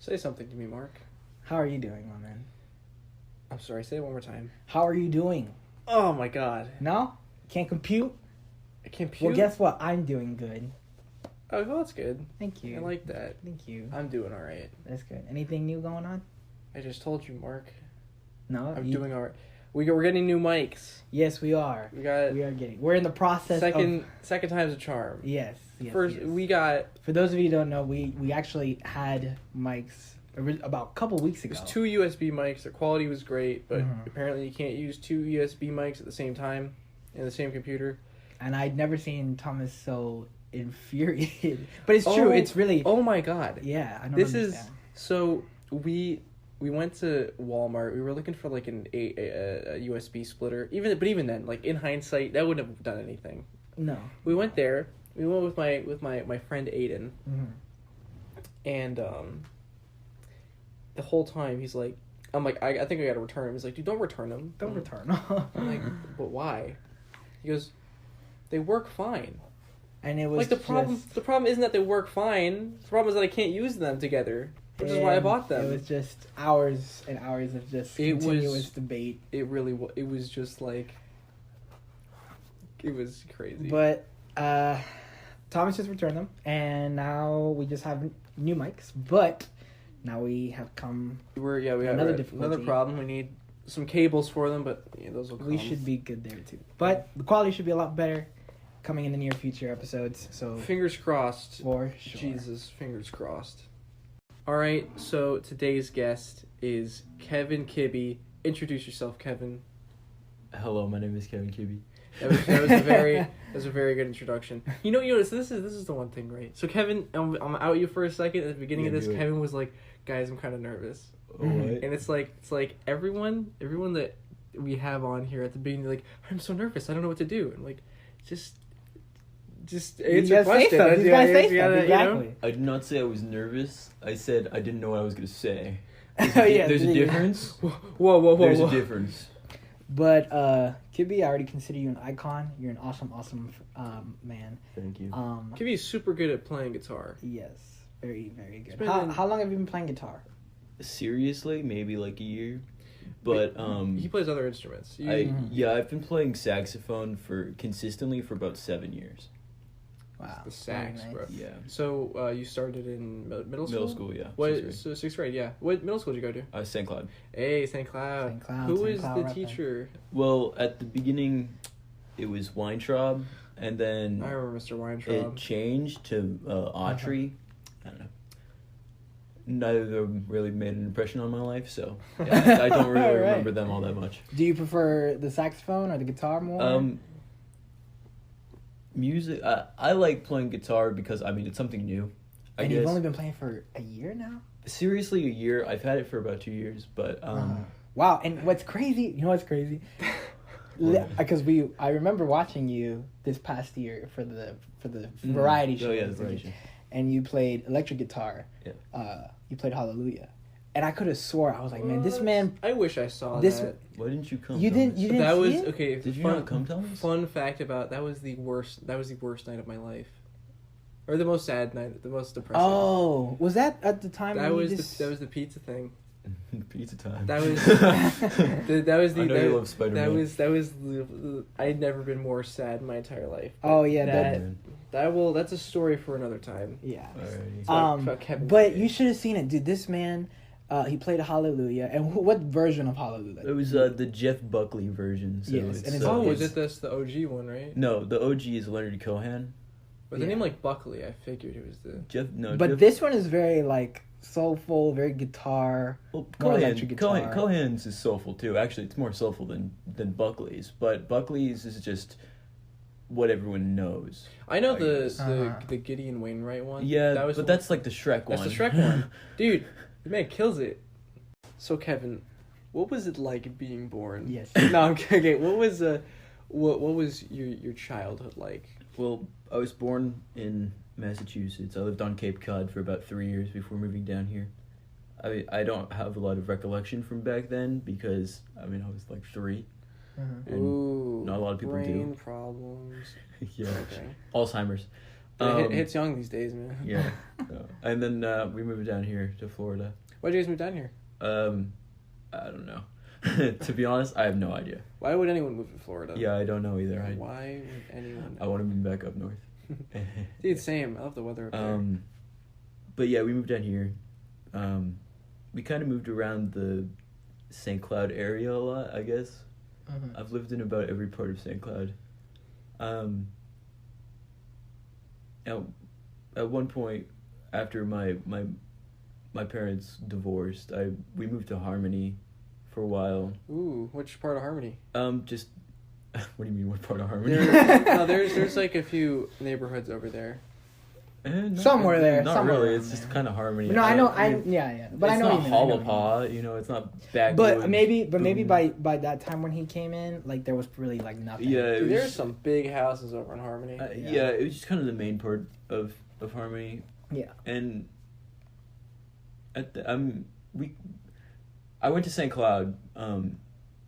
Say something to me, Mark. How are you doing, my man? I'm sorry, say it one more time. How are you doing? Oh my god. No? Can't compute? I can't puke? Well, guess what? I'm doing good. Oh, well, that's good. Thank you. I like that. Thank you. I'm doing alright. That's good. Anything new going on? I just told you, Mark. No? I'm doing alright. We're getting new mics. Yes, we are. We're in the process second time's a charm. Yes. First, we got... For those of you who don't know, we actually had mics about a couple weeks ago. It was 2 USB mics. The quality was great, but Mm-hmm. apparently you can't use 2 USB mics at the same time in the same computer. And I'd never seen Thomas so infuriated. But it's true. It's really... Oh my god. Yeah, I don't This understand. So, we went to Walmart. We were looking for like a USB splitter. But even then, like in hindsight, that wouldn't have done anything. No. We went there. We went with my friend Aiden. Mm-hmm. And the whole time he's like, I'm like, I think I gotta return them. He's like, dude, don't return them. Don't return them. I'm like, but why? He goes, they work fine. And it was like the problem isn't that they work fine. The problem is that I can't use them together, which is why I bought them. It was just hours and hours of just continuous debate. It was just like, it was crazy. But Thomas just returned them, and now we just have new mics. But now we have come. We have another problem. We need some cables for them, but yeah, those will come. We should be good there too. But the quality should be a lot better coming in the near future episodes. So fingers crossed. For sure. Jesus, fingers crossed. All right, so today's guest is Kevin Kibbe. Introduce yourself, Kevin. Hello, my name is Kevin Kibbe. That was a very good introduction. You know, so this is the one thing, right? So Kevin, I'm out you for a second. At the beginning of this, Kevin was like, "Guys, I'm kind of nervous," and it's like everyone that we have on here at the beginning, they're like, "I'm so nervous. I don't know what to do," and like, just answer question. You gotta say something. Exactly. I did not say I was nervous. I said I didn't know what I was gonna say. There's a difference. Whoa! There's a difference. But Kibbe, I already consider you an icon. You're an awesome man. Thank you. Kibbe is super good at playing guitar. Yes, very, very good. How long have you been playing guitar? Seriously, maybe like a year. But he plays other instruments. I've been playing saxophone consistently for about 7 years. Wow, the sax, nice. bro. Yeah. So you started in middle school? Middle school, yeah. Sixth grade, yeah. What middle school did you go to? St. Cloud. Hey, St. Cloud. Who was the teacher? Well, at the beginning, it was Weintraub, and then I remember Mr. Weintraub. It changed to Autry. I don't know. Neither of them really made an impression on my life, so yeah, I don't really remember them all that much. Do you prefer the saxophone or the guitar more? Music. I like playing guitar because it's something new. And you've only been playing for a year now? Seriously, a year. I've had it for about 2 years, but wow. And what's crazy? You know what's crazy? Because I remember watching you this past year for the variety show. Oh yeah, the variety show. And you played electric guitar. Yeah. You played Hallelujah. And I could have swore, I was like, man, this man... I wish I saw that. Why didn't you come? You didn't see it? Okay. Did you not come, Thomas? Fun fact about that was the worst night of my life, or the most sad night, the most depressing. Oh, was that at the time? That was the pizza thing. Pizza time. That was the. I know you love Spider-Man. That was. I had never been more sad in my entire life. Oh yeah, that's a story for another time. Yeah. Alrighty. Kevin but Kibbe. You should have seen it, dude. This man. He played Hallelujah, and what version of Hallelujah? It was the Jeff Buckley version. So yes, it's, was it the OG one, right? No, the OG is Leonard Cohen. But the name like Buckley, I figured it was the Jeff. No, but Jeff... this one is very like soulful, very guitar. Well, electric guitar. Cohen's is soulful too. Actually, it's more soulful than Buckley's. But Buckley's is just what everyone knows. I know the Gideon Wainwright one. Yeah, that's like the Shrek one. That's the Shrek one, dude. The man kills it. So Kevin, what was it like being born? Yes. No, I'm okay. What was your childhood like? Well, I was born in Massachusetts. I lived on Cape Cod for about 3 years before moving down here. I don't have a lot of recollection from back then because I was like 3. Mm-hmm. Ooh, not a lot of people brain do. problems. Yeah. Okay. Alzheimer's. It hits young these days, man. Yeah. And then we moved down here to Florida. Why'd you guys move down here? I don't know. To be honest, I have no idea. Why would anyone move to Florida? Yeah, I don't know either. Why would anyone? I want to move back up north. Dude, same. I love the weather up there. But yeah, we moved down here. We kind of moved around the St. Cloud area a lot, I guess. Mm-hmm. I've lived in about every part of St. Cloud. At one point, after my parents divorced, we moved to Harmony for a while. Ooh, which part of Harmony? Just what do you mean? What part of Harmony? There's like a few neighborhoods over there. Somewhere there. Not somewhere really. It's just kind of Harmony. No, I know. Yeah. But I know. It's not Hollapaw. You know, it's not back. But maybe by that time when he came in, like there was really like nothing. Yeah, Dude, there's some big houses over in Harmony. Yeah, it was just kind of the main part of Harmony. Yeah. And I went to St. Cloud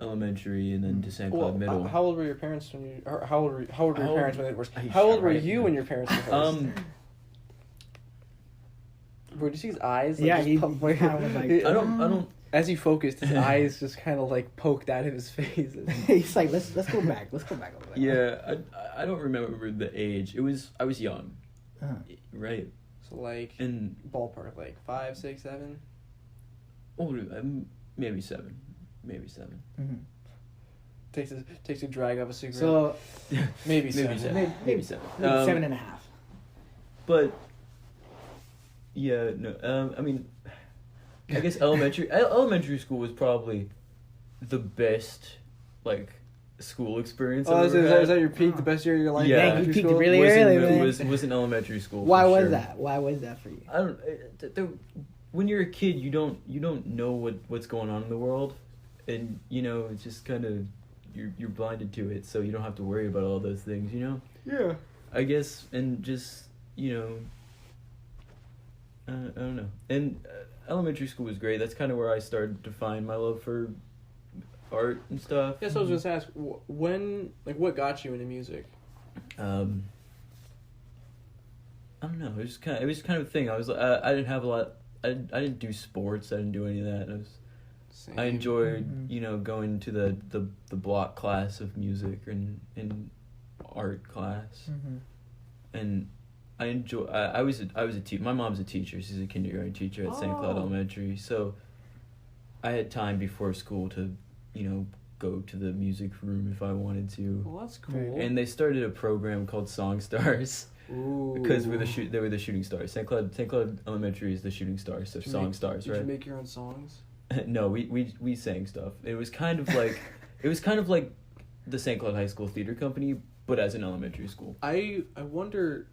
Elementary and then to St. Cloud Middle. How old were your parents when you? Or how old were your parents when they were? How old were you when your parents were divorced? Bro, did you see his eyes? Like, he kind of was like, I don't. As he focused, his eyes just kind of like poked out of his face. He's like, let's go back. Let's go back over there. Yeah, I don't remember the age. I was young, right? So like, and ballpark, like 5, 6, 7. Older, maybe 7. Mm-hmm. Takes a drag of a cigarette. So maybe 7. Maybe 7. 7.5. But yeah, no. I mean, I guess elementary school was probably the best like school experience. Is that your peak? The best year of your life? Yeah, you peaked really early, man. Was in elementary school. Why was that? Why was that for you? I don't. When you're a kid, you don't know what's going on in the world, and you know it's just kind of you're blinded to it, so you don't have to worry about all those things. You know. Yeah. I guess, and just you know. I don't know. And elementary school was great. That's kind of where I started to find my love for art and stuff. Yeah, so I was just ask what got you into music? I don't know. It was kind of a thing. I was I didn't have a lot. I didn't do sports. I didn't do any of that. I enjoyed going to the block class of music and art class, and I was a teacher. My mom's a teacher. She's a kindergarten teacher at St. Cloud Elementary. So I had time before school to, go to the music room if I wanted to. Well, that's cool. And they started a program called Song Stars. Ooh. Because they were the shooting stars. St. Cloud Elementary is the shooting stars, so Song Stars, right? Did you make your own songs? No, we sang stuff. It was kind of like the St. Cloud High School Theater Company, but as an elementary school. I wonder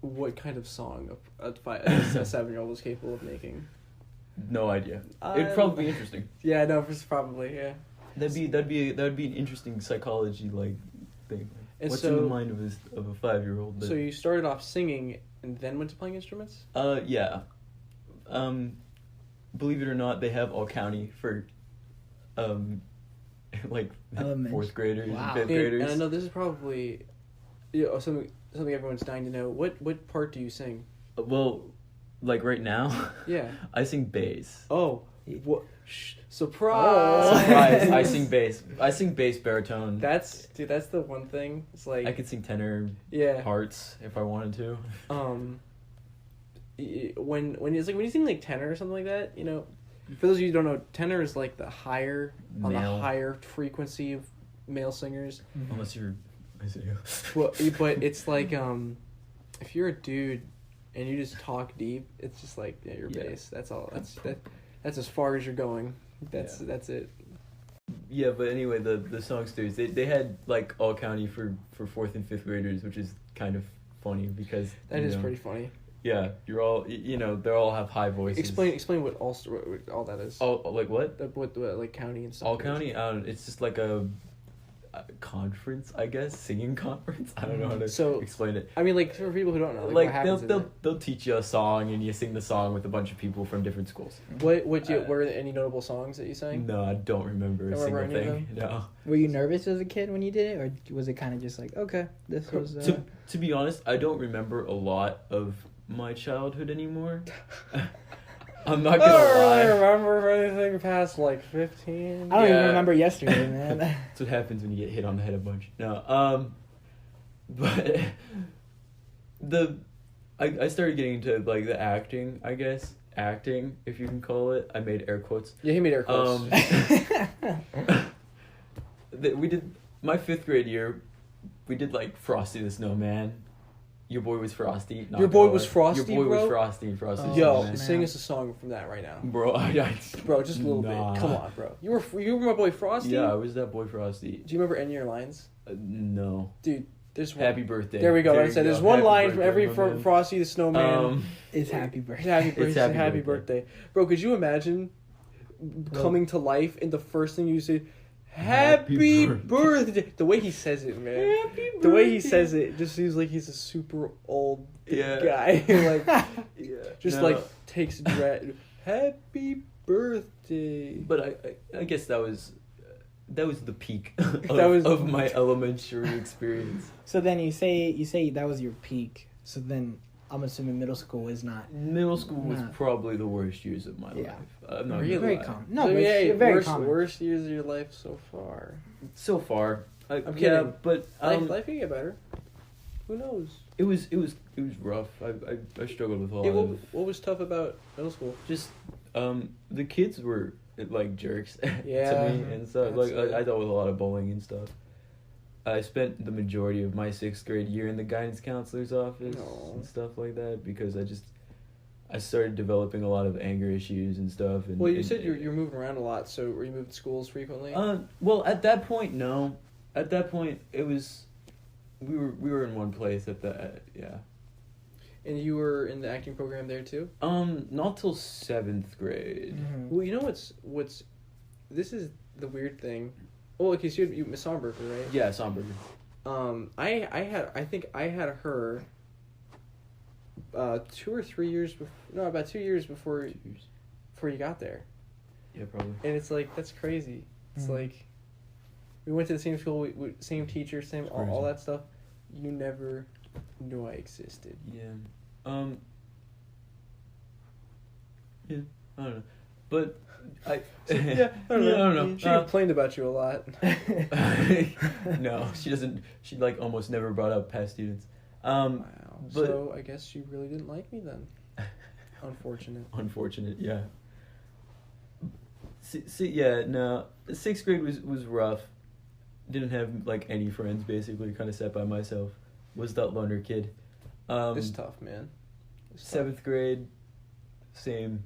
what kind of song a 7-year-old was capable of making. No idea. It'd probably be interesting. Yeah, no, probably, yeah. That'd be an interesting psychology thing. And what's in the mind of a 5-year-old? So you started off singing and then went to playing instruments? Yeah. Believe it or not, they have all county for fourth graders and fifth graders. And I know this is probably something everyone's dying to know. What part do you sing? Well, like right now, yeah, I sing bass. Oh, what? Surprise! Surprise! I sing bass. I sing bass baritone. That's the one thing. It's like I could sing tenor, parts if I wanted to. When you sing like tenor or something like that, for those of you who don't know, tenor is like the higher on the higher frequency of male singers. Unless you're, well, but it's like if you're a dude and you just talk deep, it's just like your bass. That's all. That's as far as you're going. That's it. Yeah, but anyway, the songsters they had like all county for 4th and 5th graders, which is kind of funny because that is pretty funny. Yeah, you're all they all have high voices. Explain what all that is. Oh, like what? What like county and stuff. All county. It's just like a conference, I guess, singing conference. I don't know how to explain it. I mean, like for people who don't know, like they'll teach you a song and you sing the song with a bunch of people from different schools. Were there any notable songs that you sang? No, I don't remember a single thing. No. Were you nervous as a kid when you did it, or was it kind of just like, okay, this was? To be honest, I don't remember a lot of my childhood anymore. I'm not gonna lie. I don't remember anything past like 15. I don't even remember yesterday, man. That's what happens when you get hit on the head a bunch. No, but I started getting into like the acting, I guess. Acting, if you can call it. I made air quotes. Yeah, he made air quotes. We did my 5th grade year. We did like Frosty the Snowman. Your boy was Frosty. Your boy was Frosty, Your boy bro? was Frosty. Frosty. Yo, Snowman. sing us a song from that right now, Bro. bro. Just a little bit. Come on, bro. You were my boy Frosty. Yeah, I was that boy Frosty. Do you remember any of your lines? No. Dude, there's one. Happy birthday. There we go. I said there's one Happy line from birthday, every my man. Frosty the Snowman. It's happy birthday. Happy birthday. It's Happy birthday. Bro, could you imagine coming to life and the first thing you say, Happy birthday. The way he says it, man. Happy birthday. The way he says it just seems like he's a super old guy. Like takes Happy birthday. But I guess that was the peak of my elementary experience. So then you say that was your peak. So then I'm assuming middle school is not. Middle school was probably the worst years of my life. I'm not Really? Very gonna lie. common. No, So, but it's very common. worst years of your life so far. So far, I'm yeah, kidding. but Life can get better. Who knows? it was rough. I struggled with a lot Hey, of what was tough about middle school? just the kids were like jerks Yeah, to me and stuff. Like that's it. I dealt with a lot of bullying and stuff. I spent the majority of my 6th grade year in the guidance counselor's office and stuff like that because I started developing a lot of anger issues and stuff. And, Well, you said you're moving around a lot, so were you moving schools frequently? Well, at that point, no. At that point, it was we were in one place at the yeah. And you were in the acting program there too? Not till 7th grade. Mhm. Well, you know what's this is the weird thing. Oh, okay, so you Miss Somberger, right? Yeah, Somberger. I think I had her 2 or 3 years before, no, about 2 years before you got there. Yeah, probably. And it's like, that's crazy. It's like, we went to the same school, we same teacher, same all that stuff. You never knew I existed. Yeah. Yeah, I don't know. But I Yeah, I don't know. She Uh, complained about you a lot. No, she doesn't. She like almost never brought up past students. Wow. But- So I guess she really didn't like me then. Unfortunate. Unfortunate, yeah. See, yeah, no. 6th grade was rough. Didn't have like any friends. Basically, kind of sat by myself. Was that loner kid. It's tough, man. It's tough. 7th grade, same.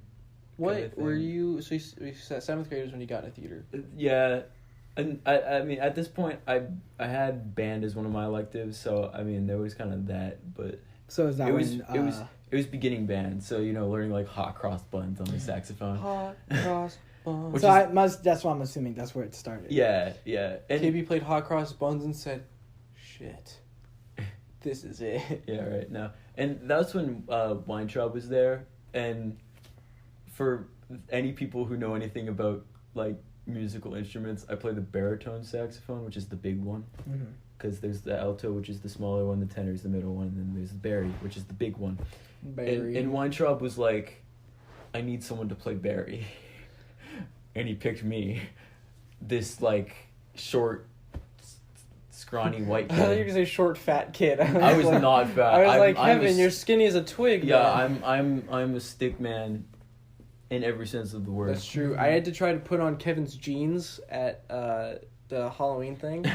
What kinda were thing. you? So you said 7th grade was when you got into theater. Yeah, and I mean at this point I had band as one of my electives, so I mean there was kind of that, but So is that it was when, it was beginning band, so learning like hot cross buns on the saxophone. Hot cross buns. Which so is- that's what I'm assuming. That's where it started. Yeah, and KB played hot cross buns and said, "Shit, this is it." yeah, right now, and that's when Weintraub was there, and for any people who know anything about like musical instruments, I play the baritone saxophone, which is the big one. Mm-hmm. Because there's the alto, which is the smaller one, the tenor is the middle one, and then there's the Barry, which is the big one. Barry. And Weintraub was like, I need someone to play Barry. And he picked me. This, like, short, scrawny white I thought you were kid. gonna say short, fat kid. I was like, not fat. I was I'm- like, I'm Kevin, you're skinny as a twig. Yeah, man. I'm a stick man in every sense of the word. That's true. I had to try to put on Kevin's jeans at the Halloween thing.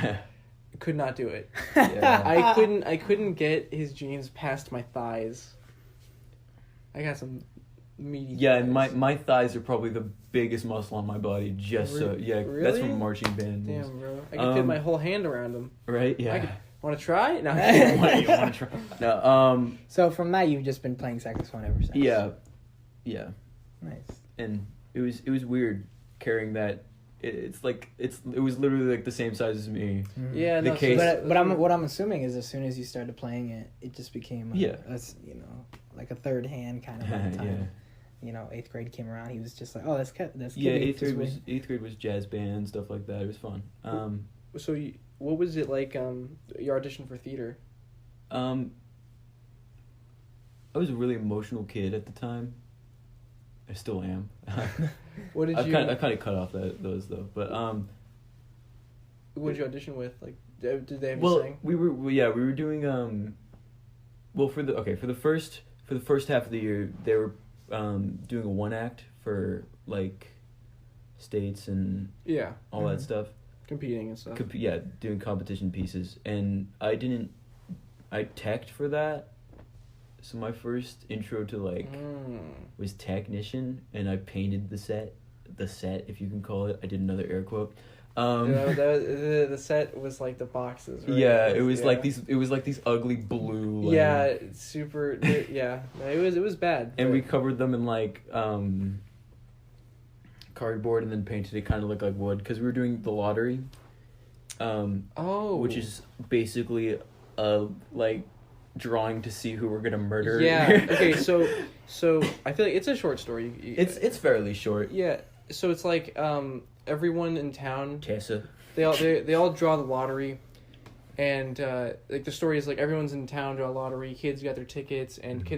Could not do it. Yeah. I couldn't get his jeans past my thighs. I got some meaty Yeah, thighs. and my thighs are probably the biggest muscle on my body. Just so, yeah, that's Really? from marching band. moves. Damn, bro. I can fit my whole hand around him. Right? Yeah. Want to try? No. You wanna try? No. So from that, you've just been playing saxophone ever since. Yeah. Nice. And it was weird carrying that. It was literally like the same size as me. Mhm. Yeah, The no. case- But what I'm assuming is as soon as you started playing it, it just became Yeah. like a third hand kind of by the time. 8th grade came around, he was just like, oh, that's Yeah, Kibbe. eighth grade was jazz band, stuff like that. It was fun. So, what was it like? Your audition for theater? I was a really emotional kid at the time. I still am. What did I you? kind of cut off those though, but What did you audition with? Like, did they have you well, sing? we were doing well for the first half of the year they were doing a one act for like states and all that stuff, competing and stuff. Doing competition pieces, and I teched for that. So my first intro to like was technician, and I painted the set if you can call it. I did another air quote. The set was like the boxes, right? Yeah, it was like these ugly blue. Like, yeah, super. Yeah, it was bad. And we covered them in like cardboard, and then painted it kind of look like wood because we were doing the lottery. Which is basically a like drawing to see who we're gonna murder. Yeah. Okay. So I feel like it's a short story. It's fairly short. Yeah. So it's like everyone in town. Tessa. They all draw the lottery, and like the story is like everyone's in town draw a lottery. Kids got their tickets, and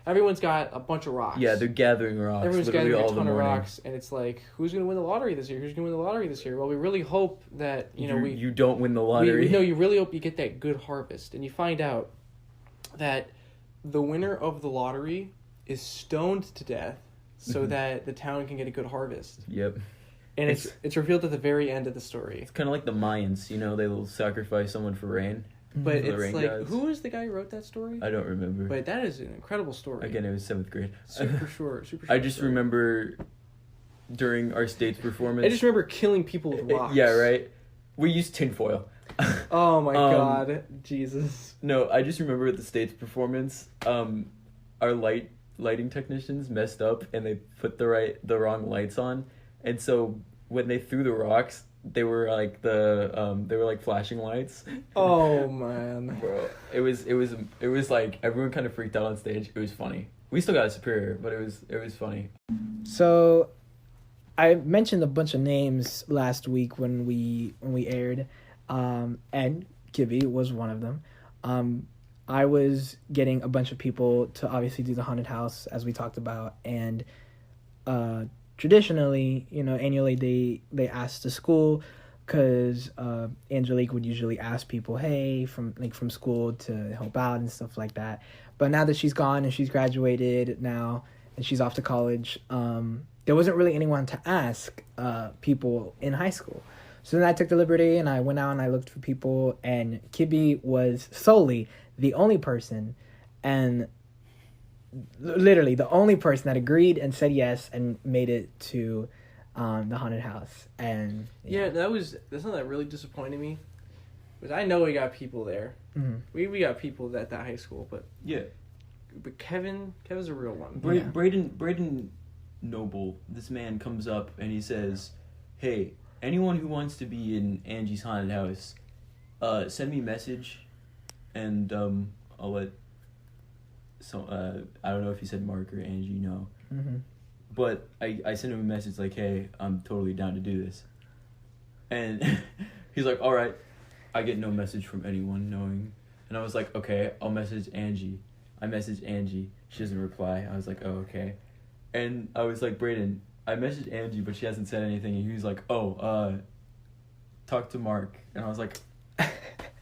everyone's got a bunch of rocks. Yeah, they're gathering rocks. Everyone's gathering a ton of rocks, and it's like, who's gonna win the lottery this year? Who's gonna win the lottery this year? Well, we really hope that you don't win the lottery. You really hope you get that good harvest, and you find out that the winner of the lottery is stoned to death so that the town can get a good harvest. Yep. And it's revealed at the very end of the story. It's kind of like the Mayans, they will sacrifice someone for rain. But it's like, gods. Who was the guy who wrote that story? I don't remember. But that is an incredible story. Again, it was 7th grade. Super short. I just remember during our state's performance. I just remember killing people with rocks. Yeah, right. We used tinfoil. Oh my god, Jesus. No, I just remember at the state's performance, our lighting technicians messed up and they put the wrong lights on, and so when they threw the rocks, they were like flashing lights. Oh man, bro, it was like everyone kind of freaked out on stage. It was funny. We still got a superior, but it was funny. So, I mentioned a bunch of names last week when we aired. And Kibbe was one of them. I was getting a bunch of people to obviously do the haunted house, as we talked about, and traditionally, annually they asked the school, because Angelique would usually ask people, hey, from school to help out and stuff like that. But now that she's gone and she's graduated now and she's off to college, there wasn't really anyone to ask people in high school. So then I took the liberty and I went out and I looked for people, and Kibbe was solely the only person, and literally the only person that agreed and said yes and made it to the haunted house. And that's something that really disappointed me, because I know we got people there. Mm-hmm. We got people at that high school, but Kevin's a real one. Braden Noble, this man comes up and he says, hey, anyone who wants to be in Angie's haunted house, send me a message, and I'll let. So I don't know if he said Mark or Angie, no. Mm-hmm. But I sent him a message like, hey, I'm totally down to do this, and he's like, all right. I get no message from anyone knowing, and I was like, okay, I'll message Angie. I messaged Angie. She doesn't reply. I was like, oh, okay, and I was like, Braden, I messaged Angie, but she hasn't said anything. And he was like, talk to Mark. And I was like,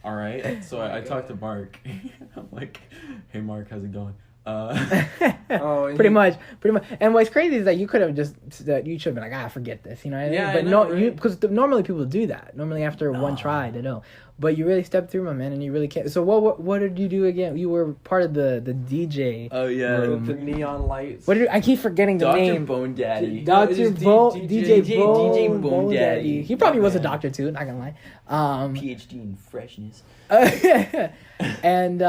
all right. So I talked to Mark. I'm like, hey, Mark, how's it going? Pretty much. And what's crazy is that you could have you should have been like, forget this, you know what I mean? Yeah, but I know, right? Because normally people do that. Normally after one try, they know. But you really stepped through, my man, and you really can't. So what did you do again? You were part of the DJ. Oh yeah, the neon lights. I keep forgetting the name. Dr. Bone Daddy. DJ Bone Daddy. He probably was a doctor too. Not gonna lie. PhD in freshness. And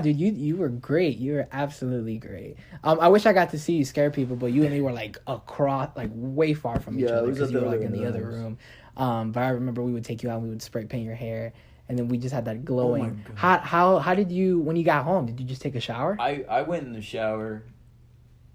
dude, you were great. You were absolutely great. I wish I got to see you scare people, but you and me were like across, like way far from each other, because you were like in the other room. But I remember we would take you out and we would spray paint your hair, and then we just had that glowing. Oh my God. How did you, when you got home, did you just take a shower? I went in the shower.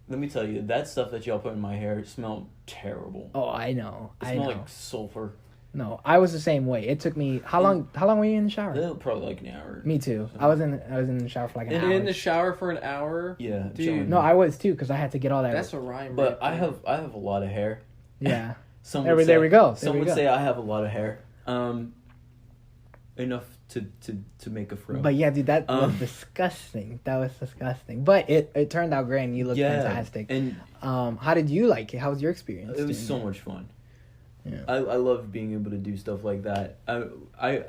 Let me tell you, that stuff that y'all put in my hair smelled terrible. Oh, I know. It smelled like sulfur. No, I was the same way. It took me how long were you in the shower? Probably like an hour. Me too. I was in the shower for like an hour. In the shower for an hour? Yeah, dude. No, I was too because I had to get all that. That's a rhyme. But right I have a lot of hair. Yeah. There we go. Some would say I have a lot of hair. Enough to make a fro. But yeah, dude, that was disgusting. That was disgusting. But it turned out great and you looked fantastic. And how did you like it? How was your experience? It was so much fun. Yeah. I love being able to do stuff like that. I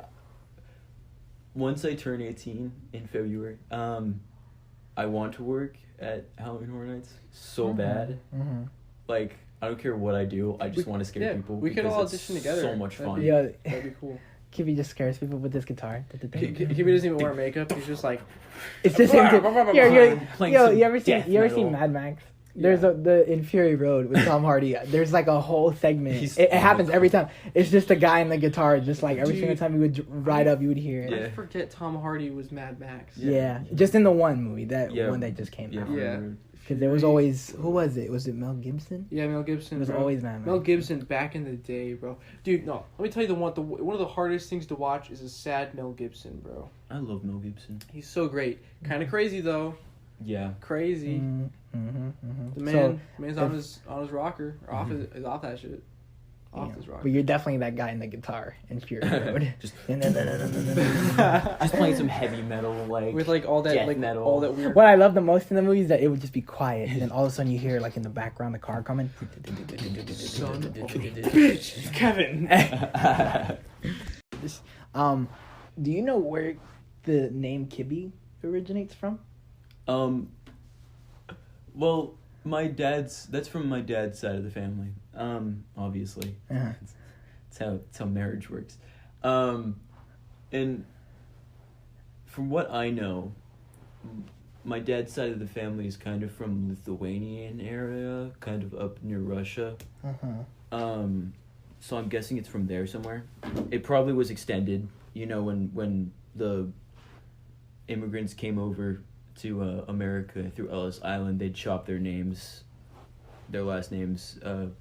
once I turn 18 in February, I want to work at Halloween Horror Nights so bad. Mm-hmm. Like, I don't care what I do. I just want to scare people. We could all audition together. So much fun. Yeah, that'd be cool. Kibbe just scares people with his guitar. Kibbe doesn't even wear makeup. He's just like. It's just him. You ever metal. seen Mad Max? There's in Fury Road with Tom Hardy. There's like a whole segment. It happens every time. It's just a guy in the guitar, just like every single time he would ride up, you would hear it. I forget Tom Hardy was Mad Max. Yeah, just in the one movie, one that just came out. Yeah. Because there was always, who was it? Was it Mel Gibson? Yeah, Mel Gibson. It was always Mad Max. Mel Gibson back in the day, bro. Dude, no. Let me tell you one of the hardest things to watch is a sad Mel Gibson, bro. I love Mel Gibson. He's so great. Kind of crazy though. Yeah. Crazy. The man's on his rocker, or off that shit. Off his rocker. But you're definitely that guy in the guitar in Fury Road. just playing some heavy metal, like with like all that death like metal. all that weird. What I love the most in the movie is that it would just be quiet, and then all of a sudden you hear like in the background the car coming. Son of a bitch, Kevin. Do you know where the name Kibbe originates from? Well, that's from my dad's side of the family. Obviously. Uh-huh. It's how marriage works. And from what I know, my dad's side of the family is kind of from Lithuanian area, kind of up near Russia. Uh-huh. So I'm guessing it's from there somewhere. It probably was extended, when the immigrants came over to America through Ellis Island, they'd chop their last names, down.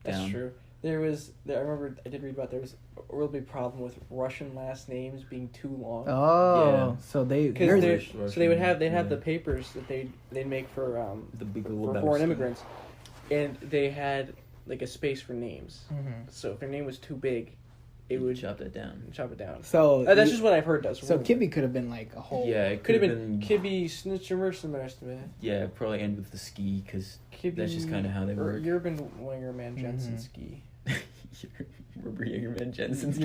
That's true. I remember I did read about there was a real big problem with Russian last names being too long. Oh, yeah. So they'd have the papers that they'd make for the big little for foreign immigrants, and they had like a space for names. Mm-hmm. So if their name was too big, it would chop it down. So that's just what I've heard. So Kibbe could have been like a whole. Yeah, it could have been Kibbe Snitchermersemester. Yeah, probably end with the ski because that's just kind of how they work. Urban Wingerman Jensen ski. Rubber Jägerman Jensen ski.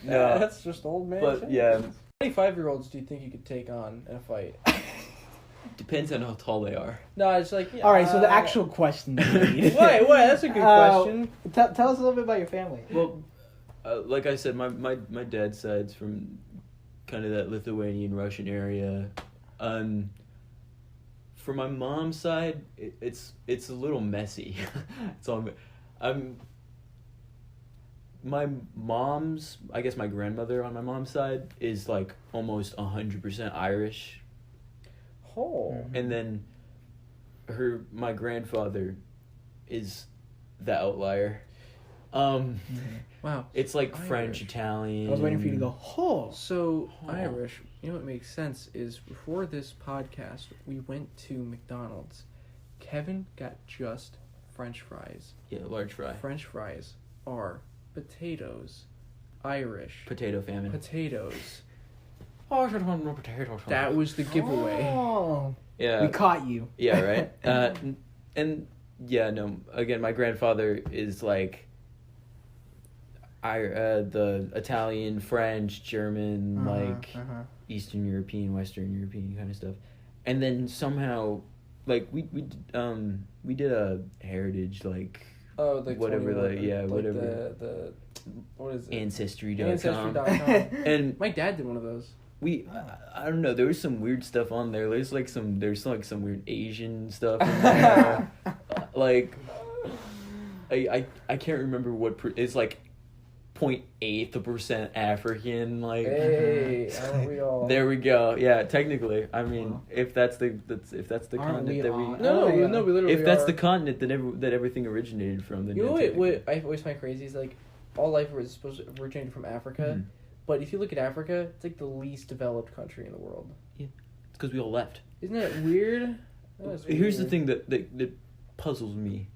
No, that's just old man. But yeah, 25-year-olds do you think you could take on in a fight? Depends on how tall they are. No, it's like... All right, so the actual question. Wait, that's a good question. Tell us a little bit about your family. Well, like I said, my dad's side's from kind of that Lithuanian, Russian area. For my mom's side, it's a little messy. My mom's, I guess my grandmother on my mom's side is like almost 100% Irish. Oh. And then my grandfather is the outlier. Wow. It's like Irish. French, Italian. I was waiting for you to go, oh. So, Irish, you know what makes sense is before this podcast, we went to McDonald's. Kevin got just French fries. Yeah, large fry. French fries are potatoes. Irish. Potato famine. Potatoes. Oh, I should have no potatoes. That was the giveaway. Oh. Yeah. We caught you. Yeah, right? And yeah, no, again, my grandfather is like the Italian, French, German, Eastern European, Western European kind of stuff. And then somehow, like, we did a heritage, like, whatever, whatever. The what is it? Ancestry.com. Ancestry.com. And my dad did one of those. I don't know, there was some weird stuff on there. There's some weird Asian stuff in there. Like, I can't remember what, it's like 0.8% African, like. Hey, aren't we all? There we go. Yeah, technically. I mean, if that's the Aren't continent we that all? we. No, we literally If that's are. the continent that everything originated from, then You know yeah, what I always find crazy is like all life was supposed to originate from Africa, Mhm. but if you look at Africa, it's like the least developed country in the world. It's because we all left. Isn't that weird? Here's the thing that puzzles me.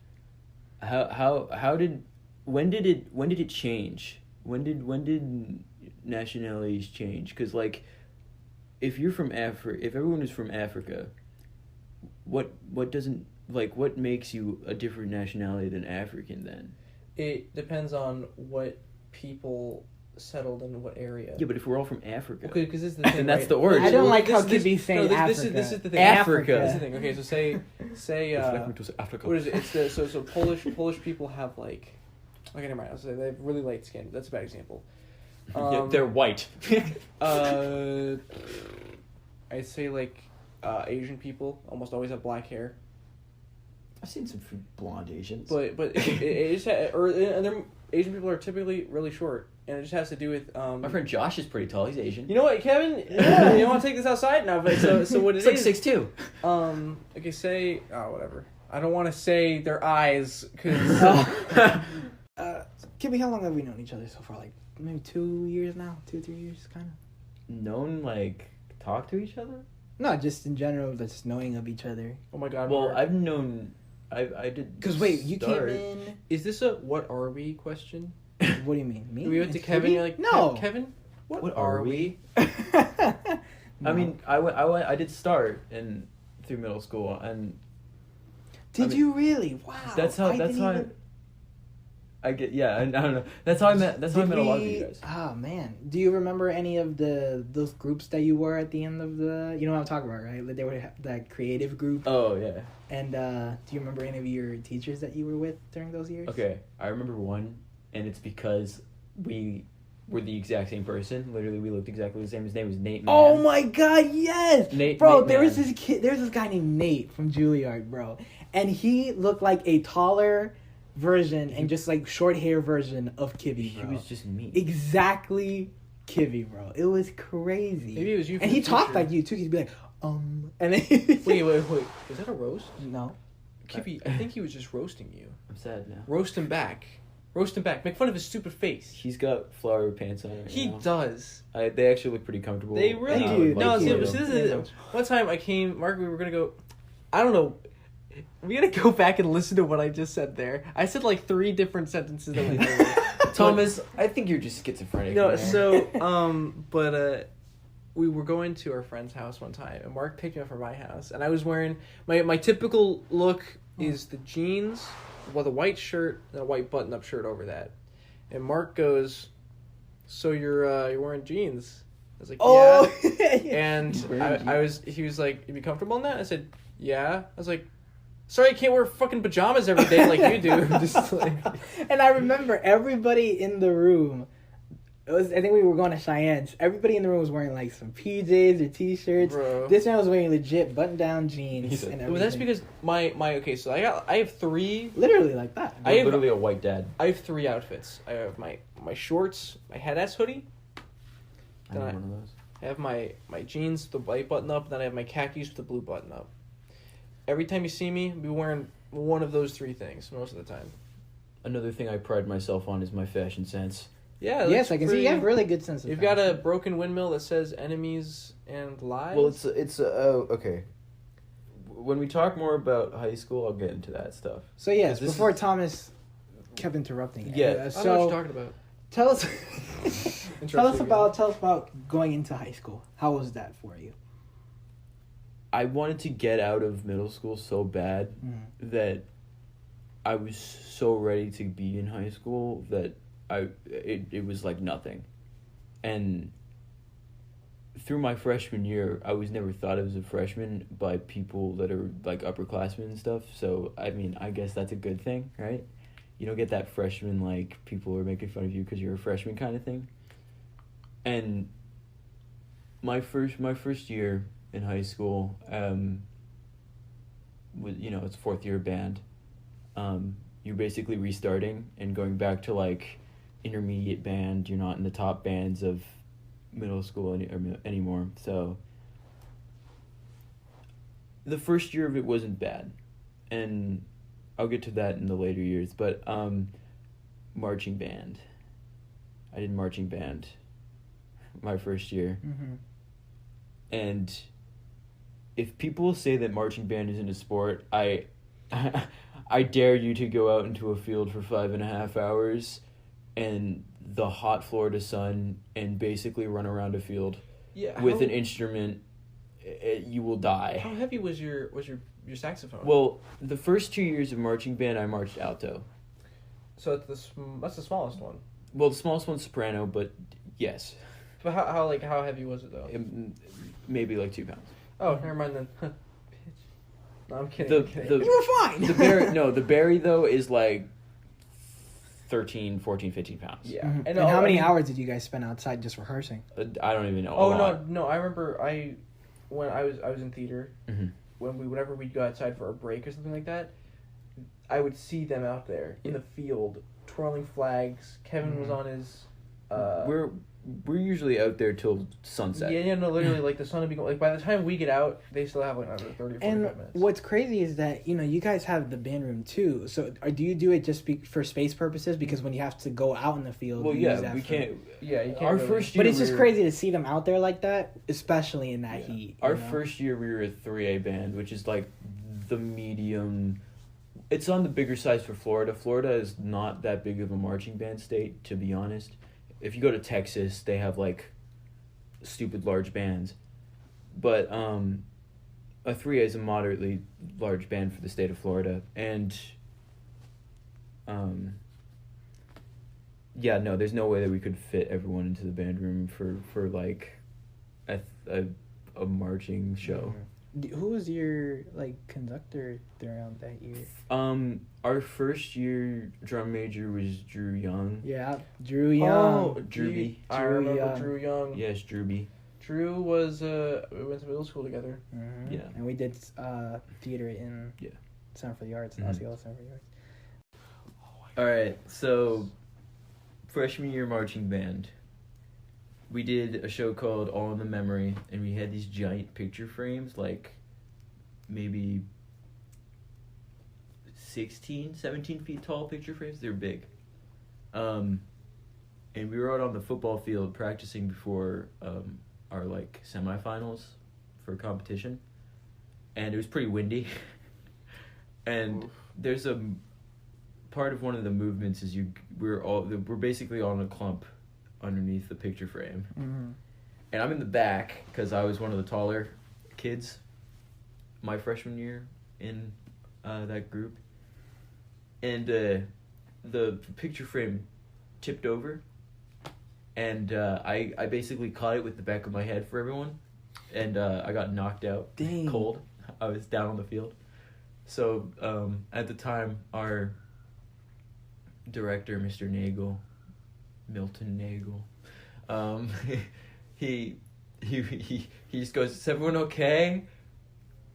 When did it change? When did nationalities change? Because like, if you're from if everyone is from Africa, what makes you a different nationality than African then? It depends on what people settled in what area. Yeah, but if we're all from Africa, Okay, because this is the thing. then that's right? the origin. I don't like how this, Kibbe's saying no, Africa. This is the thing. Africa. This is the thing. Okay, so say Africa. what is it? It's the so Polish people have like, okay, never mind. I'll say they have really light skin. That's a bad example. Yeah, they're white. I'd say like Asian people almost always have black hair. I've seen some blonde Asians. But it just and then Asian people are typically really short, and it just has to do with my friend Josh is pretty tall. He's Asian. You know what, Kevin? Yeah, you want to take this outside now? But so what It's it like is? 6'2". Okay, say whatever. I don't want to say their eyes because Kibbe, how long have we known each other so far? Like maybe 2 years now, 2-3 years, kind of. Known, like, talk to each other? No, just in general, just knowing of each other. oh my god. Well, Mark. I've known. I did. Because wait, you start. came in. Is this a what are we question? What do you mean? Me? We went to And Kevin. Kibbe? You're like no. Kevin. What are we? No. I mean, I did start through middle school, and Did you really? Wow. that's how I get. Yeah, I don't know. That's how I met. That's how I met a lot of you guys. Oh man, do you remember any of those groups that you were at the end of the? You know what I'm talking about, right? They were that creative group. Oh yeah. And do you remember any of your teachers that you were with during those years? Okay, I remember one, and it's because we were the exact same person. Literally, we looked exactly the same. His name was Nate Mann. Oh my god, yes! Nate, bro, Nate there was Mann. this kid. There's this guy named Nate from Juilliard, bro, and he looked like a taller version and just like short hair version of Kibbe, bro. He was just me. Exactly, Kibbe, bro. It was crazy. Maybe it was you. And he talked like you too. He'd be like, and then Wait. Was that a roast? No. Kibbe, I think he was just roasting you. I'm sad now. Roast him back. Roast him back. Make fun of his stupid face. He's got flowery pants on right He now. does. They actually look pretty comfortable. They really Thank do. you, No, thank see, you. so this is one time I came. Mark, we were gonna go. I don't know. We gotta go back and listen to what I just said there. I said like 3 different sentences that we Thomas, I think you're just schizophrenic. No, man. so we were going to our friend's house one time, and Mark picked me up from my house, and I was wearing my typical look is the jeans with a white shirt and a white button-up shirt over that, and Mark goes, "So you're wearing jeans?" I was like, "Yeah," and he was like, "You be comfortable in that?" I said, "Yeah." I was like, "Sorry, I can't wear fucking pajamas every day like you do." Just like, And I remember everybody in the room. I think we were going to Cheyenne's. Everybody in the room was wearing like some PJs or T-shirts. bro. This man was wearing legit button-down jeans and everything. Well, that's because my okay. So I have 3. Literally like that. I have- literally a white dad. I have 3 outfits. I have my shorts, my head-ass hoodie. I have one of those. I have my jeans with the white button up. Then I have my khakis with the blue button up. Every time you see me, I'll be wearing one of those 3 things most of the time. Another thing I pride myself on is my fashion sense. Yeah. Yes, I can see you have really good sense of You've got fashion. a broken windmill that says "enemies and lies." Well, it's okay. When we talk more about high school, I'll get into that stuff. So yes, this before is- Thomas kept interrupting. Yeah. I don't know what So you're talking about. tell us, tell us you about going into high school. How was that for you? I wanted to get out of middle school so bad that I was so ready to be in high school that it was like nothing. And through my freshman year, I was never thought of as a freshman by people that are like upperclassmen and stuff. So, I mean, I guess that's a good thing, right? You don't get that freshman, like, people are making fun of you because you're a freshman kind of thing. And my first year in high school, was, it's 4th year band. You're basically restarting and going back to, like, intermediate band. You're not in the top bands of middle school anymore. So the first year of it wasn't bad, and I'll get to that in the later years. But marching band. I did marching band my first year. Mm-hmm. And if people say that marching band isn't a sport, I dare you to go out into a field for 5.5 hours in the hot Florida sun and basically run around a field with an instrument. You will die. How heavy was your saxophone? Well, the first 2 years of marching band, I marched alto. So that's the smallest one. Well, the smallest one's soprano, but yes. But how heavy was it though? Maybe like 2 pounds. Oh, never mind then. Bitch. No, I'm kidding. You were fine. The berry though is like 13, 14, 15 pounds. Yeah. Mm-hmm. And how many hours did you guys spend outside just rehearsing? I don't even know. Oh no! I remember when I was in theater. Mm-hmm. Whenever we'd go outside for a break or something like that, I would see them out there in the field twirling flags. Kevin was on his. We're usually out there till sunset. Yeah, no, literally, like, the sun would be going... Like, by the time we get out, they still have, like, another 30 or 45 minutes. What's crazy is that, you guys have the band room, too. So, do you do it just for space purposes? Because when you have to go out in the field... Well, yeah, we can't... Yeah, you can't Our really. first year But it's just crazy to see them out there like that, especially in that heat. Our first year, we were a 3A band, which is, like, the medium... It's on the bigger size for Florida. Florida is not that big of a marching band state, to be honest. If you go to Texas, they have, like, stupid large bands. But a 3A is a moderately large band for the state of Florida. And, yeah, no, there's no way that we could fit everyone into the band room for like, a marching show. Who was your, like, conductor throughout that year? Our first year drum major was Drew Young. Yeah, Drew Young. Oh, Drewby. I remember Drew Young. Yes, Drewby. Drew was, we went to middle school together. Mm-hmm. Yeah. And we did theater in Center for the Arts, Osceola Center for the Arts. Alright, so freshman year marching band. We did a show called All in the Memory, and we had these giant picture frames, like maybe 16, 17 feet tall picture frames. They're big. And we were out on the football field practicing before our, like, semifinals for competition. And it was pretty windy. And there's a part of one of the movements is we're basically all in a clump underneath the picture frame. Mm-hmm. And I'm in the back because I was one of the taller kids my freshman year in that group. And the picture frame tipped over, and I basically caught it with the back of my head for everyone, and I got knocked out. Dang. Cold. I was down on the field. So at the time, our director, Mr. Milton Nagel, he just goes, "Is everyone okay?"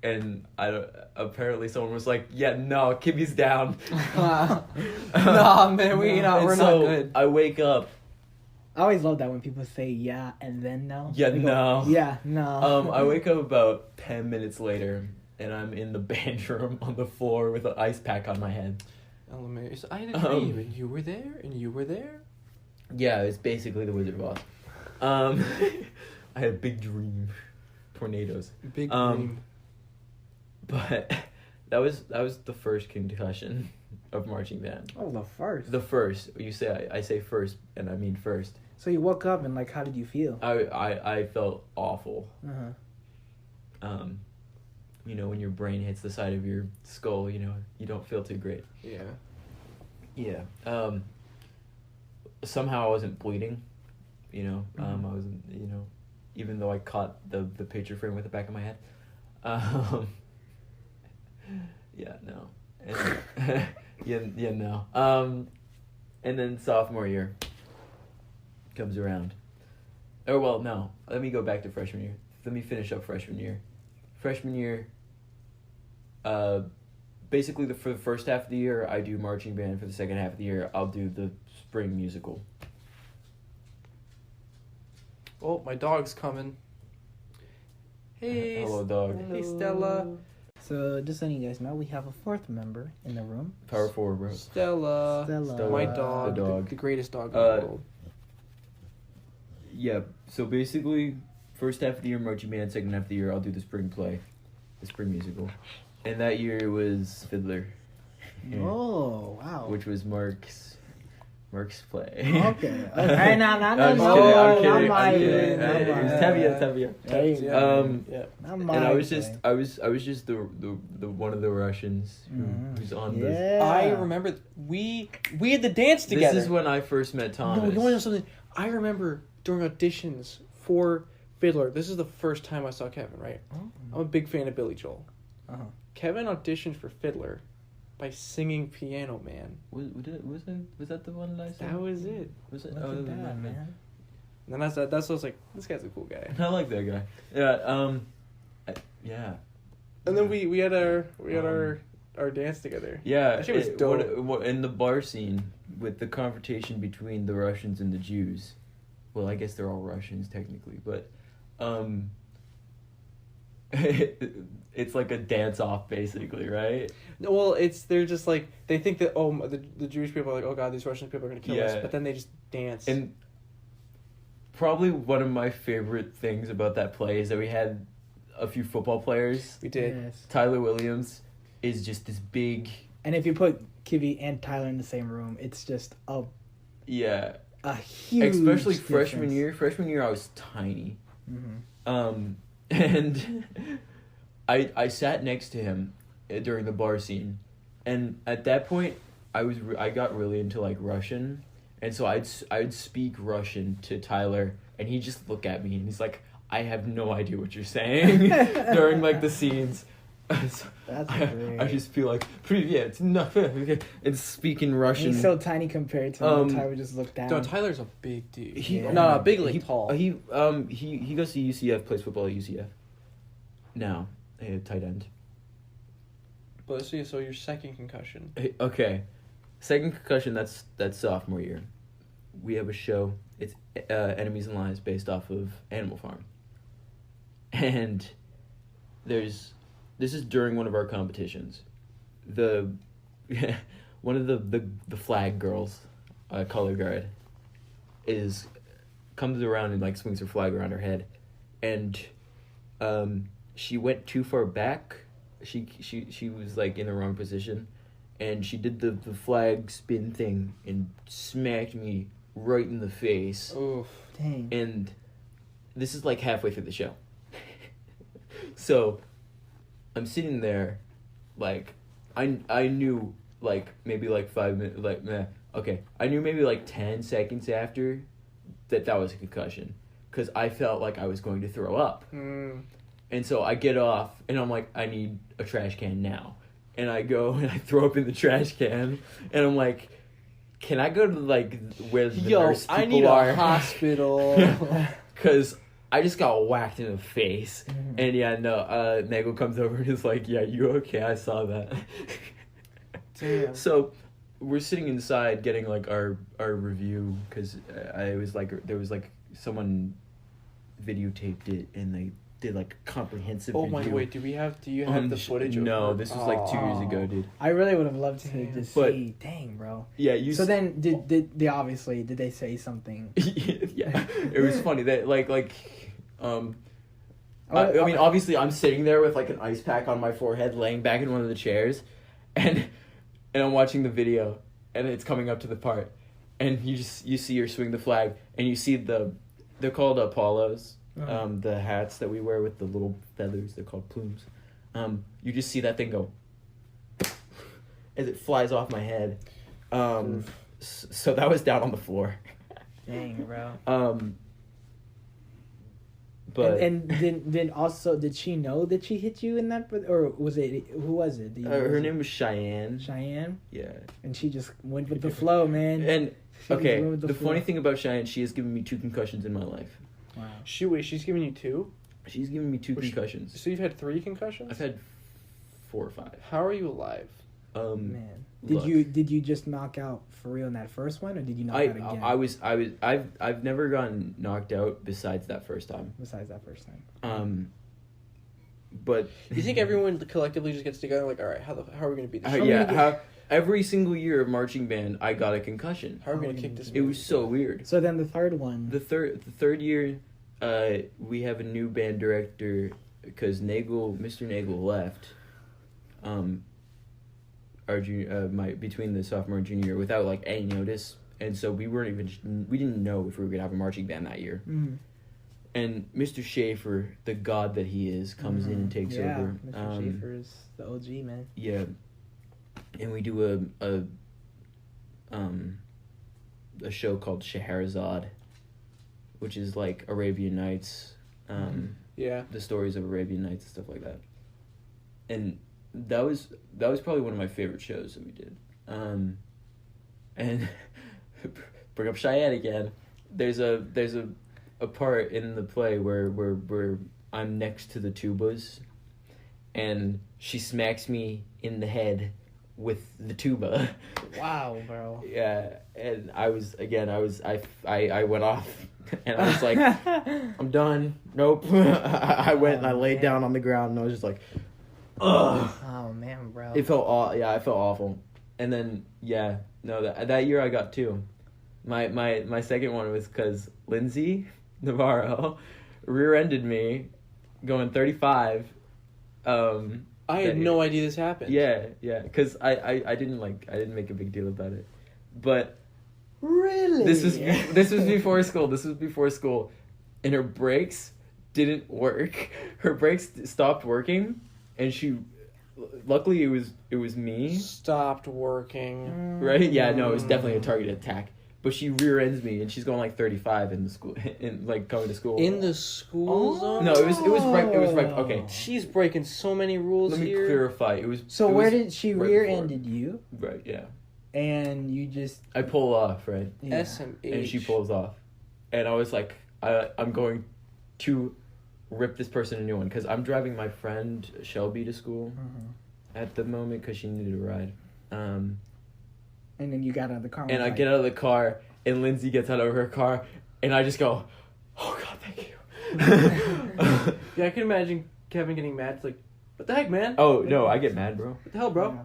And apparently someone was like, "Yeah, no, Kibbe's down." Nah, man, we're not good. I wake up. I always love that when people say yeah and then no. Yeah, no. Yeah, no. I wake up about 10 minutes later, and I'm in the band room on the floor with an ice pack on my head. So I had a dream, and you were there, and you were there. Yeah, it's basically the Wizard of Oz. I had a big dream. Tornadoes. Big dream. But that was the first concussion of marching band. Oh, the first. The first. You say I say first, and I mean first. So you woke up and, like, how did you feel? I felt awful. Uh-huh. You know, when your brain hits the side of your skull, you know, you don't feel too great. Yeah. Yeah. Somehow I wasn't bleeding. You know, I wasn't. You know, even though I caught the picture frame with the back of my head. Yeah, no. And, yeah, no. And then sophomore year comes around. Oh, well, no. Let me go back to freshman year. Let me finish up freshman year. Freshman year, basically for the first half of the year, I do marching band. For the second half of the year, I'll do the spring musical. Oh, my dog's coming. Hey. Hello, dog. Hey, Stella. So, just letting you guys know, we have a fourth member in the room. Power forward, bro. Stella. My dog. The dog. The greatest dog in the world. Yeah, so basically, first half of the year, Marching Band, second half of the year, I'll do the spring play, the spring musical. And that year it was Fiddler. Oh, wow. Which was Mark's play. Okay. Okay, no. I'm kidding. Tavia. And I was just the one of the Russians who's on this. I remember we had the dance together. This is when I first met Thomas. No, you want to know something? I remember during auditions for Fiddler. This is the first time I saw Kevin. Right? Oh. I'm a big fan of Billy Joel. Uh-huh. Kevin auditioned for Fiddler by singing Piano Man. Was that the one that I saw? That was it. Was it? Look at that, man. And that's what I was like, this guy's a cool guy. I like that guy. Yeah. Yeah. And then we had our dance together. Yeah. That shit was dope. What, in the bar scene with the confrontation between the Russians and the Jews. Well, I guess they're all Russians technically, but it's like a dance off basically, right? Well, they're just like, they think that the Jewish people are like, oh god, these Russian people are gonna kill us, but then they just dance. And probably one of my favorite things about that play is that we had a few football players. We did. Yes. Tyler Williams is just this big. And if you put Kibbe and Tyler in the same room, it's just a huge especially difference. Freshman year, I was tiny. Mm-hmm. And I sat next to him during the bar scene, and at that point I got really into like Russian, and so I'd speak Russian to Tyler, and he'd just look at me and he's like, I have no idea what you're saying during like the scenes. So That's great. I just feel like привет, and speaking Russian. He's so tiny compared to him. Tyler just looked down. No, Tyler's a big dude. Tall. He goes to UCF, plays football at UCF. Now, tight end. But so your second concussion. Okay, second concussion. That's sophomore year. We have a show. It's Enemies and Lies, based off of Animal Farm. And this is during one of our competitions. One of the flag girls, color guard, comes around and like swings her flag around her head, and she went too far back. She was like in the wrong position, and she did the flag spin thing and smacked me right in the face. Oof. Dang. And this is like halfway through the show. So I'm sitting there, like, I knew, like, maybe, like, 5 minutes, like, okay. I knew maybe, like, 10 seconds after that was a concussion. Because I felt like I was going to throw up. And so I get off, and I'm like, I need a trash can now. And I go, and I throw up in the trash can, and I'm like, can I go to, like, where the nurse people are? I need a hospital. Because I just got whacked in the face. And yeah, no, Nagel comes over and is like, yeah, you okay? I saw that. Damn. So we're sitting inside getting like our review, because there was like someone videotaped it and they did like a comprehensive review. Wait, do you have the footage? No, this was like 2 years ago, dude. I really would have loved to just see. Dang, bro. Yeah, then did they say something? Yeah, it was funny that I mean, obviously I'm sitting there with like an ice pack on my forehead, laying back in one of the chairs, and I'm watching the video, and it's coming up to the part, and you see her swing the flag, and you see they're called Apollos. The hats that we wear with the little feathers, they're called plumes. You just see that thing go as it flies off my head. So that was down on the floor. Dang, bro. But and then also, did she know that she hit you in that, or was it, who was it? Her name was Cheyenne. Cheyenne? Yeah. And she just went with the flow, man. And okay, the funny thing about Cheyenne, she has given me 2 concussions in my life. Wow. She's giving you 2? She's given me 2 concussions. So you've had 3 concussions? I've had 4 or 5. How are you alive? Man, did you just knock out for real in that first one, or did you knock out again? I've never gotten knocked out besides that first time. But you think everyone collectively just gets together like, all right, how are we gonna beat this? Every single year of marching band, I got a concussion. How are we gonna kick this? It was so weird. So then the third one. The third year, we have a new band director because Mr. Nagel left. Our between the sophomore and junior year without like any notice, and so we didn't know if we were gonna have a marching band that year. Mm-hmm. And Mr. Schaefer, the god that he is, comes in and takes over. Mr. Schaefer is the OG, man. Yeah, and we do a show called Scheherazade, which is like Arabian Nights. The stories of Arabian Nights and stuff like that. And that was probably one of my favorite shows that we did. And bring up Cheyenne again. There's a part in the play where I'm next to the tubas, and she smacks me in the head with the tuba. Wow, bro. Yeah, and I went off, and I was like, I'm done. Nope. I went and I laid down on the ground, and I was just like, ugh. Oh man, bro. It felt awful. And then that year I got two. My second one was because Lindsay Navarro rear-ended me going 35. I had no idea this happened. Yeah, because I didn't make a big deal about it, but really, this was before school, and her brakes didn't work. Her brakes stopped working, and luckily it was me. Stopped working. Right? Yeah, no, it was definitely a targeted attack. But she rear ends me, and she's going like 35 in the school, coming to school. In the school zone? No, it was right. Okay, she's breaking so many rules. Let me here. clarify. Where did she rear-ended you? Right. Yeah. And you just. I pull off, right? Yeah. SMH. And she pulls off, and I was like, I'm going to rip this person a new one because I'm driving my friend Shelby to school at the moment because she needed a ride. And then you got out of the car. And I get out of the car, and Lindsay gets out of her car, and I just go, oh, God, thank you. Yeah, I can imagine Kevin getting mad. It's like, what the heck, man? Oh, no, I get mad, bro. What the hell, bro? Yeah.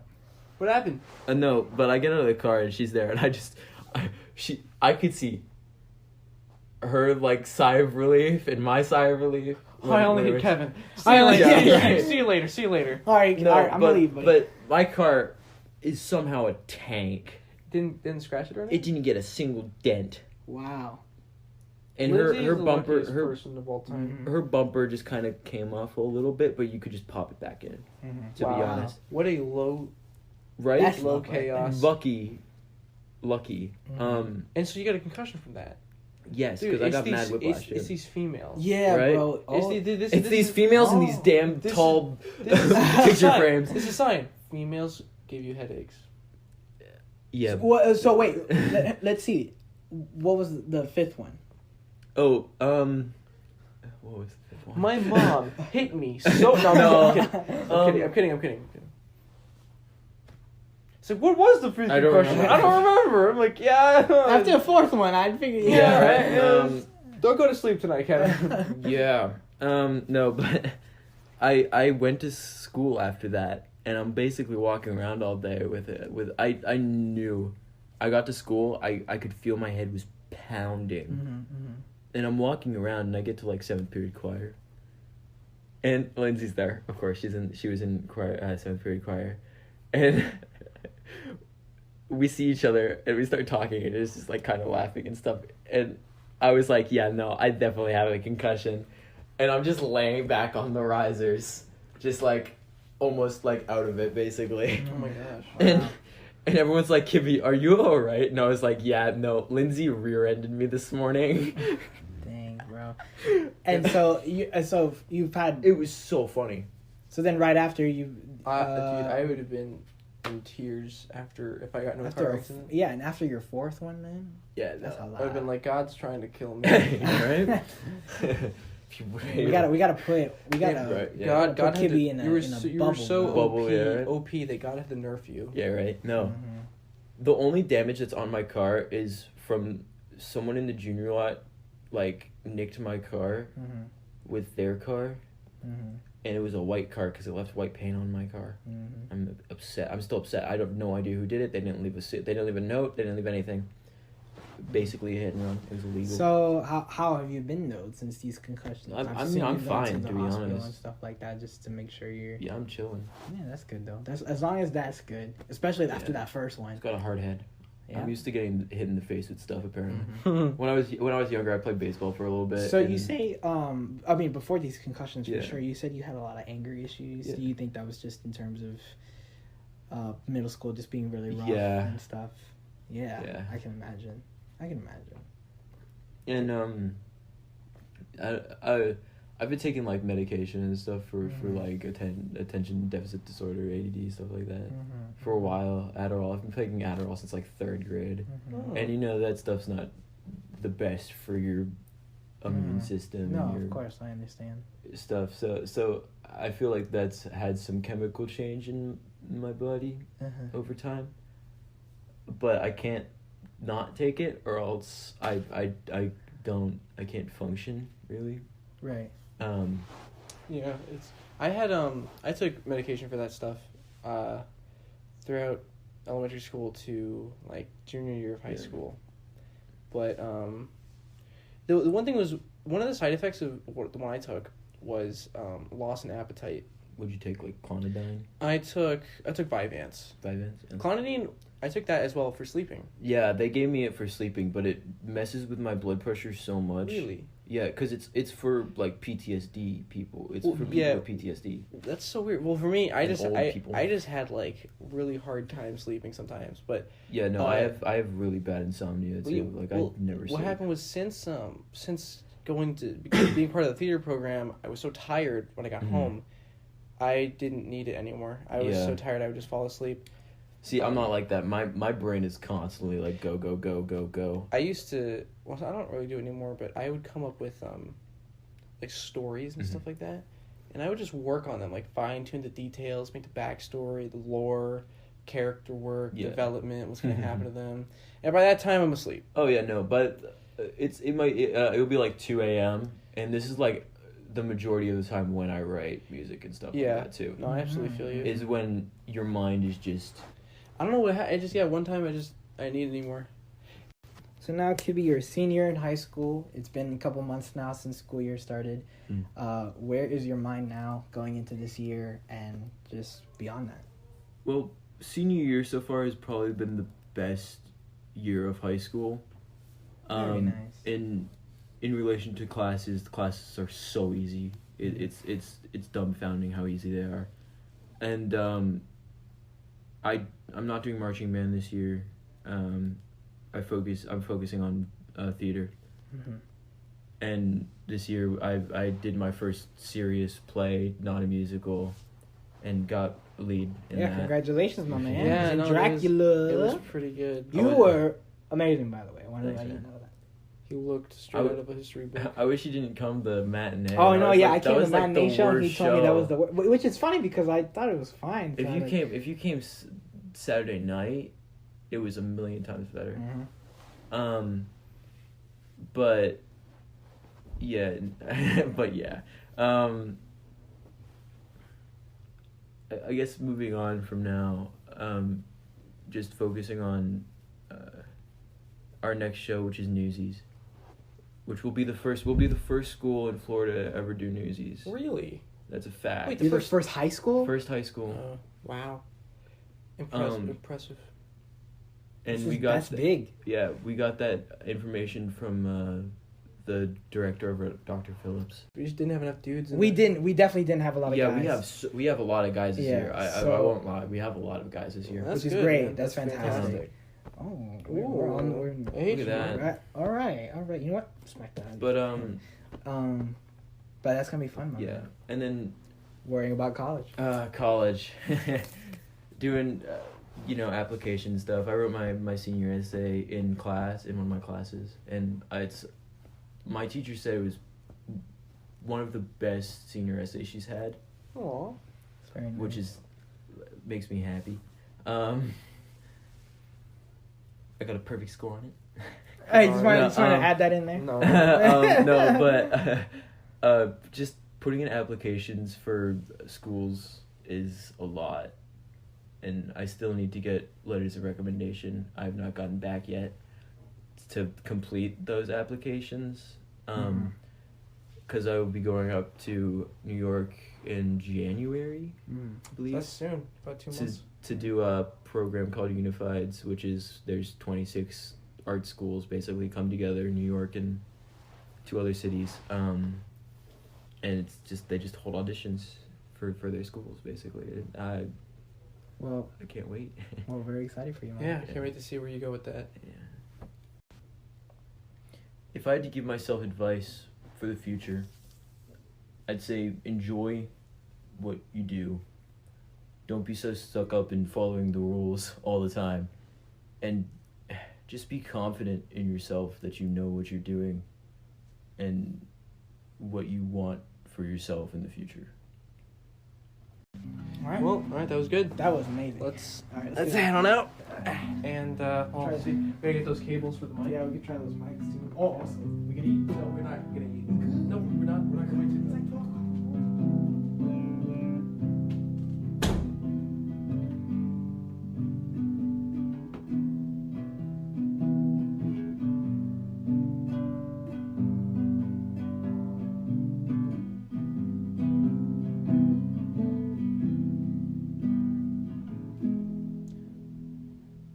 What happened? No, but I get out of the car, and she's there, and I could see her, like, sigh of relief and my sigh of relief. I only hit Kevin. See you later. All right, I'm going to leave, buddy. But my car is somehow a tank. Didn't scratch it or anything? It didn't get a single dent. Wow. And Lindsay her is the bumper, person of all time. her bumper just kind of came off a little bit, but you could just pop it back in. To be honest, what a low, right? That's low chaos. Lucky. And so you got a concussion from that. Yes, because I got mad whiplash. It's these females. Yeah, right? bro. It's these females in these damn tall picture frames. This is a sign. Females give you headaches. Yeah. So wait, let's see. What was the fifth one? Oh, what was the fifth one? My mom hit me so... No, I'm kidding. So what was the fifth question? I don't remember. I'm like, yeah. After the fourth one, I'd figure. Yeah, right. Don't go to sleep tonight, Kevin. Yeah. No, but I went to school after that, and I'm basically walking around all day with it. I knew, I got to school, I could feel my head was pounding, and I'm walking around, and I get to like 7th period choir, and Lindsay's there, of course. She was in choir, 7th period choir, and we see each other, and we start talking, and it's just like kind of laughing and stuff, and I was like, yeah, no, I definitely have a concussion, and I'm just laying back on the risers, just like almost like out of it, basically. Oh my gosh. Wow. And everyone's like, Kibbe, are you alright? And I was like, yeah, no, Lindsay rear-ended me this morning. Dang, bro. And so you've had... It was so funny. So then right after you... Dude, I would have been in tears if I got into a car accident. Yeah, and after your fourth one, man? Yeah, That's a lot. I would have been like, God's trying to kill me. Right? We gotta put right, yeah. God put had Kibbe in a you bubble. were so Bubble, OP, yeah, right? OP that God had to nerf you. Yeah, right. No, Mm-hmm. the only damage that's on my car is from someone in the junior lot, like nicked my car Mm-hmm. with their car, Mm-hmm. and it was a white car because it left white paint on my car. Mm-hmm. I'm upset. I'm still upset. I have no idea who did it. They didn't leave they didn't leave a note. They didn't leave anything. Basically a hit and run. It was illegal. So how have you been though since these concussions? I'm you've fine, been to the be hospital honest. and stuff like that, just to make sure you're. Yeah, I'm chilling. Yeah, that's good though. That's as long as that's good, especially after that first one. I've got a hard head. Yeah. I'm used to getting hit in the face with stuff. Apparently, Mm-hmm. when I was younger, I played baseball for a little bit. So you say, I mean, before these concussions, for Yeah. sure, you said you had a lot of anger issues. Yeah. Do you think that was just in terms of middle school, just being really rough Yeah. and stuff? Yeah, Yeah. I can imagine. And I've been taking like medication and stuff for like attention deficit disorder, ADD, stuff like that. For a while. Adderall. I've been taking Adderall since like 3rd grade. Mm-hmm. And you know that stuff's not the best for your immune system. No, and your of course, I understand. stuff. So I feel like that's had some chemical change in my body over time. But I can't not take it, or else I can't function really. Right. Yeah, I took medication for that stuff throughout elementary school to like junior year of high school. But the one thing was, one of the side effects of the one I took was loss in appetite. Would you take like clonidine? I took Vyvanse. Clonidine, I took that as well for sleeping. Yeah, they gave me it for sleeping, but it messes with my blood pressure so much. Really? Yeah, because it's for like PTSD people. It's for people with PTSD. That's so weird. Well, for me, I people. just had like really hard time sleeping sometimes. But yeah, no, I have really bad insomnia too. I never. What happened was since going to being part of the theater program, I was so tired when I got home. I didn't need it anymore. I was so tired I would just fall asleep. See, I'm not like that. My brain is constantly like go, go, go, go, go. I used to, well, I don't really do it anymore, but I would come up with like stories and stuff like that, and I would just work on them, like fine tune the details, make the backstory, the lore, character work, development, what's gonna happen to them, and by that time I'm asleep. Oh yeah, no, but it will be like 2 a.m. and this is like the majority of the time when I write music and stuff like that too. No, I absolutely feel you. Is when your mind is just. I don't know what one time I need it anymore. So now, Kibbe, you're a senior in high school. It's been a couple months now since school year started. Where is your mind now going into this year and just beyond that? Well, senior year so far has probably been the best year of high school. Very nice. In relation to classes, the classes are so easy. It's dumbfounding how easy they are, and I'm not doing marching band this year. I'm focusing on theater, and this year I did my first serious play, not a musical, and got a lead in that. Congratulations, my man. Yeah, no, Dracula. It was pretty good. You were amazing, by the way. I wanted to let you know that. He looked straight out of a history book. I wish he didn't come to the matinee. Oh no, yeah, I that came to was the matinee show and he told me that was the worst. Which is funny because I thought it was fine. If you came Saturday night, it was a million times better. But yeah, I guess moving on from now, just focusing on our next show, which is Newsies, which will be the first school in Florida to ever do Newsies. Really? That's a fact. Wait, the first high school? First high school. Wow. Impressive. And that's big. Yeah, we got that information from the director over at Dr. Phillips. We just didn't have enough dudes. We definitely didn't have a lot of guys. Yeah, we have a lot of guys this year. I won't lie. We have a lot of guys this year. Which is good, great. man. That's fantastic. Oh, we're on. Look at that. All right. You know what? Smack that. But but that's gonna be fun, man. Yeah, and then worrying about college. College, doing application stuff. I wrote my senior essay in class in one of my classes, and my teacher said it was one of the best senior essays she's had. Aww. Very nice. Which makes me happy. I got a perfect score on it. Hey, just want to add that in there? No. No, but just putting in applications for schools is a lot. And I still need to get letters of recommendation. I have not gotten back yet to complete those applications. Because I will be going up to New York in January, I believe. That's soon. About 2 months. To do a program called Unifieds, which is there's 26 art schools basically come together in New York and 2 other cities. And it's just they just hold auditions for their schools basically. I can't wait. Well, very excited for you, man. Yeah, I can't wait to see where you go with that. Yeah. If I had to give myself advice for the future, I'd say enjoy what you do. Don't be so stuck up in following the rules all the time. And just be confident in yourself that you know what you're doing and what you want for yourself in the future. All right, that was good. That was amazing. Let's let's head on out. And see, we gotta get those cables for the mic. Yeah, we could try those mics too. Oh, awesome. We can eat. No, we're not gonna eat. No, we're not. We're not going to.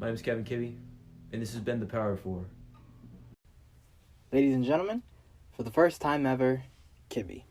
My name is Kevin Kibbe, and this has been The Power of 4. Ladies and gentlemen, for the first time ever, Kibbe.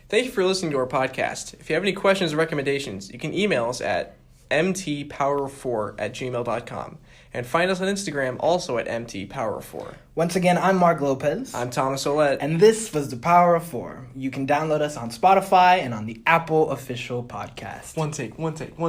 Thank you for listening to our podcast. If you have any questions or recommendations, you can email us at mtpower4@gmail.com. And find us on Instagram also at mtpower4. Once again, I'm Mark Lopez. I'm Thomas Olette. And this was The Power of Four. You can download us on Spotify and on the Apple official podcast. One take. One take.